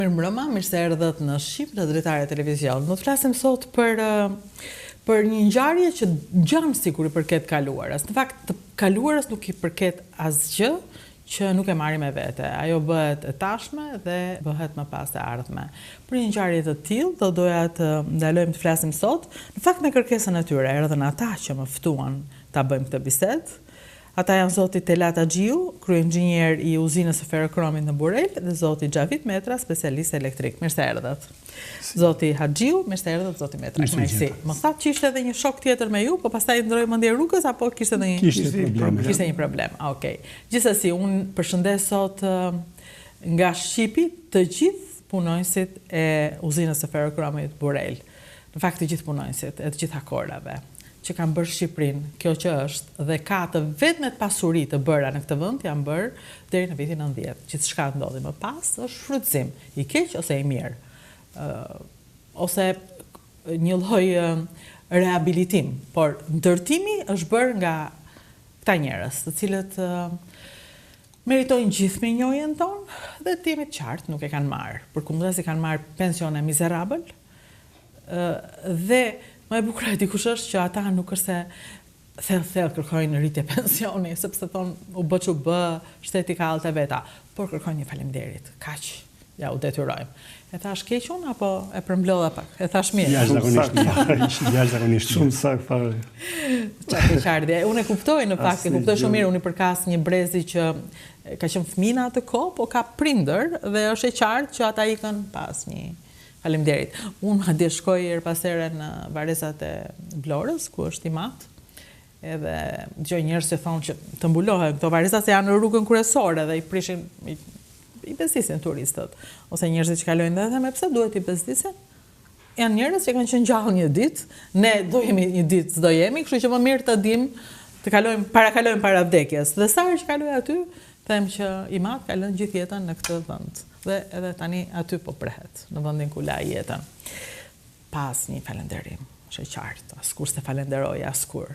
Mirëmbrëma, mirë se erdhët në Shqip në Dritare Televizion. Do të flasim sot për një ngjarje që gjanë sikur i përket kaluarës. Në fakt, të kaluarës nuk i përket asgjë që nuk e marrim me vete. Ajo bëhet e tashme dhe bëhet më pas e ardhme. Për një ngjarje të tillë, do doja të ndalojmë të flasim sot. Në fakt, me kërkesën e tyre erdhën ata që më ftuan ta bëjmë këtë bisedë. Ata janë zoti Telat Axhiu, kryenxhinier i uzinës së ferrokromit në Burrel, dhe zoti Xhavit Metra, specialist elektrik. Mirë se erdhët. Zoti Axhiu, mirë se erdhët, zoti Metra. Mirësi. Mos thatë që ishte edhe një shok tjetër me ju, po pastaj ndroi mendje rrugës apo kishte një problem. Okej. Gjithsesi, unë përshëndes sot nga Shqipi të gjithë punonjësit e uzinës së ferrokromit Burrel. Në fakt të gjithë punonjësit, e të gjitha korave që kanë bërë Shqipërinë, kjo që është, dhe ka të vetmet pasuri të bëra në këtë vend janë bërë deri në vitin 90. Gjithçka ndodhi më pas është shfrytëzim, i keq ose i mirë, ose një lloj rehabilitim, por ndërtimi është bërë nga këta njerëz, të cilët meritojnë gjithë mirënjohjen tonë dhe të jemi të qartë nuk e kanë marrë. Përkundër se kanë marrë pensione mizerabël dhe më e bukur e dikush është që ata nuk është se thellë kërkojnë rritje pensioni, sepse thonë u bë që bë, shteti ka altë e veta, por kërkojnë një faleminderit, kaq, ja u detyrojmë. E thash keq unë apo e përmblodha pak? E thash mirë. Jashtëzakonisht. Shumë saktë fare. Çfarë çardhje. Unë e kuptoj në fakt, e kuptoj shumë mirë, unë i përkas një brezi që ka qenë fëmijë në atë kohë, po ka prindër dhe është e qartë që ata ikën pas një faleminderit. Unë madje shkoj her pas here në varezat e Vlorës, ku është i mat, edhe dëgjoj njerëz që thonë që të mbulohen këto vareza se janë në rrugën kryesore dhe i prishin, i bezdisin turistët, ose njerëzit që kalojnë dhe theme pse duhet i bezdisin? Janë njerëz që kanë qenë gjallë një ditë, ne do jemi një ditë, s'do jemi, kështu që më mirë të dim të kalojmë para vdekjes. Dhe sa herë që kaloj aty, them që i mat ka lënë gjithë jetën në këtë vend. Dhe edhe tani aty po prehet, në vendin ku la jetën. Pas një falënderim, është e qartë, askur se falenderoj, askur.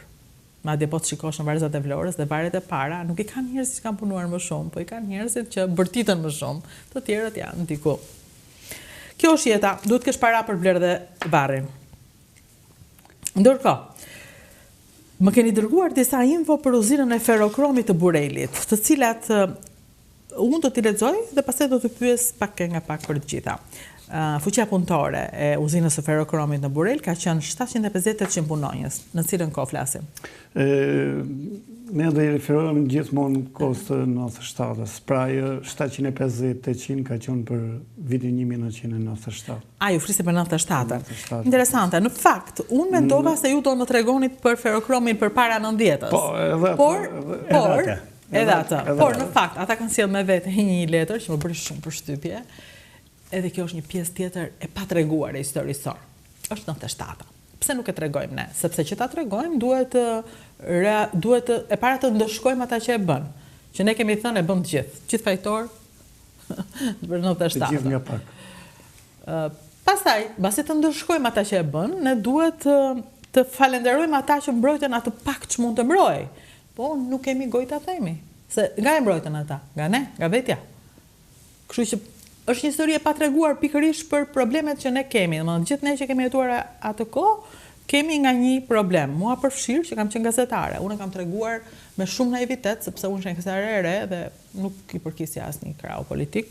Madje po të shikosh në varezat e Vlorës dhe varet e para, nuk i kanë njerëzit që kanë punuar më shumë, po i kanë njerëzit që bërtitën më shumë, të tjerët janë diku. Kjo është jeta, duhet kesh para për blerë dhe varrin. Ndërkohë, më keni dërguar disa info për uzinën e ferrokromit të Burrelit, të cilat unë do t'i lexoj dhe pastaj do të pyes pak nga pak për të gjitha. Fuqia punëtore e uzinës së ferrokromit në Burrel ka qenë 750-800 punonjës. Në cilën kohë flasim? Ne do i referohemi gjithmonë kohës të 97-s. Pra 750-800 ka qenë për vitin 1997. Ju flisni për 97-ën. Interesante. Në fakt, unë mendova se ju do më tregonit për ferrokromin përpara 90-s. Edhe atë. Por në fakt, ata kanë sjellë me vete një letër që më bëri shumë përshtypje. Edhe kjo është një pjesë tjetër e patreguar e historisë sonë. Është 97-a. Pse nuk e tregojmë ne? Sepse që ta tregojmë duhet e para të ndëshkojmë ata që e bën. Që ne kemi thënë e bën të gjithë. Gjithë fajtor për 97-a. Të gjithë nga pak. Pastaj, mbasi të ndëshkojmë ata që e bën, ne duhet të falenderojmë ata që mbrojtën atë pak që mund të mbrojë. Po nuk kemi gojë ta themi. Se nga e mbrojtën ata? Nga ne, nga vetja. Kështu që është një histori e patreguar pikërisht për problemet që ne kemi. Domethënë gjithë ne që kemi jetuar atë kohë, kemi nga një problem. Mua përfshirë që kam qenë gazetare. Unë kam treguar me shumë naivitet, sepse unë isha gazetare e re dhe nuk i përkisja asnjë krau politik.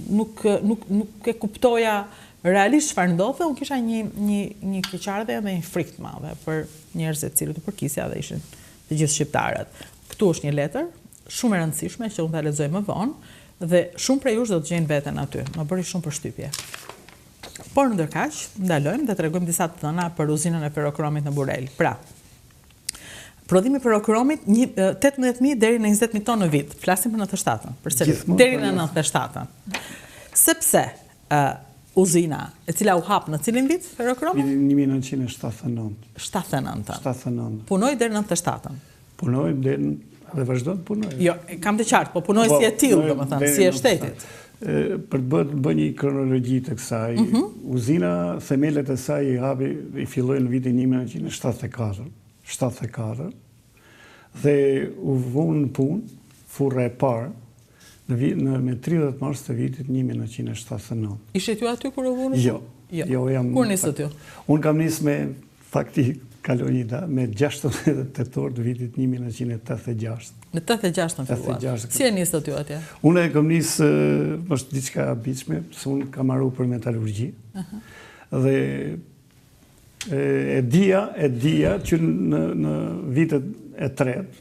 Nuk e kuptoja realisht çfarë ndodhte. Unë kisha një keqardhje dhe një frikë të madhe për njerëzit që u përkisja dhe ishin të gjithë shqiptarët. Këtu është një letër shumë e rëndësishme që unë ta lexoj më vonë dhe shumë prej jush do të gjejnë veten aty. Më bëri shumë përshtypje. Por ndërkaq, ndalojmë dhe tregojmë disa të dhëna për uzinën e ferrokromit në Burrel. Pra, prodhimi i ferrokromit 18.000 deri në 20.000 tonë në vit. Flasim për 97-ën, përsëri, deri në 97-ën. Sepse uzina e cila u hap në cilin vit ferrokromi? 1979. 79. Punoi deri në 97-ën. Punoi deri dhe vazhdon të punoj. Jo, kam të qartë, po punoj si e tillë, domethënë, si e shtetit. Për të bërë një kronologji të kësaj, uzina, themelet e saj i filloi në vitin 1974, dhe u vënë në punë, furra e parë, me 30 mars të vitit 1979. Ishe ju aty kur u vunu? Jo, jam... Kur nisët ju? Unë kam nisë me, fakti, kalorida, me 16 tetor të vitit 1986. Në 86 në filluar. Si e nisët ju atje? Unë e kam nisë, është diçka abitshme, se unë kam marru për metallurgji. Dhe e dija që në vitet e tretë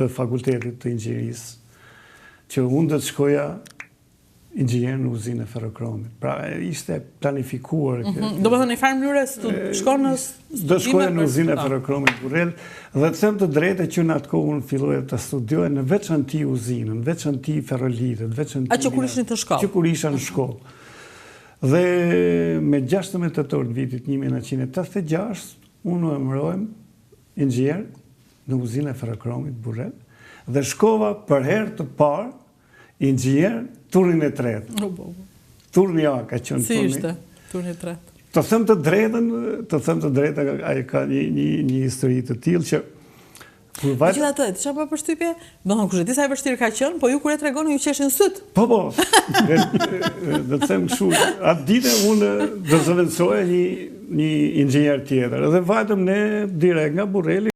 të fakultetit të inxhinierisë, që unë dhe të shkoja inxhinier në uzinë e ferrokromit. Pra, ishte planifikuar. Do më thënë, i farë mënyre, shkonë në... Do shkoja në uzinë e ferrokromit Burrell, dhe të them të drejtë që në atë kohë unë filloja të studioj në veçanti uzinën, në veçanti ferrolitet, veçanti... A që kur ishin të shkollë? Që kur isha në shkollë. Dhe me 16 tetor të vitit 1986, unë emërohem inxhinier në uzinë e ferrokromit Burrell, dhe shkova për herë të parë inxhinier turnin e tretë. Turni A ka qenë turni. Si ishte turni e tretë? Të them të drejtën, ai ka një histori të tillë që kur vajt... Megjithatë, çfarë pa përshtypje? Do të thonë kush e di sa e vështirë ka qenë, po ju kur e tregoni ju qeshin syt. Po. Do të them kështu, atë ditë unë do zëvendësoja një inxhinier tjetër, dhe vajtëm ne direkt nga Burrelli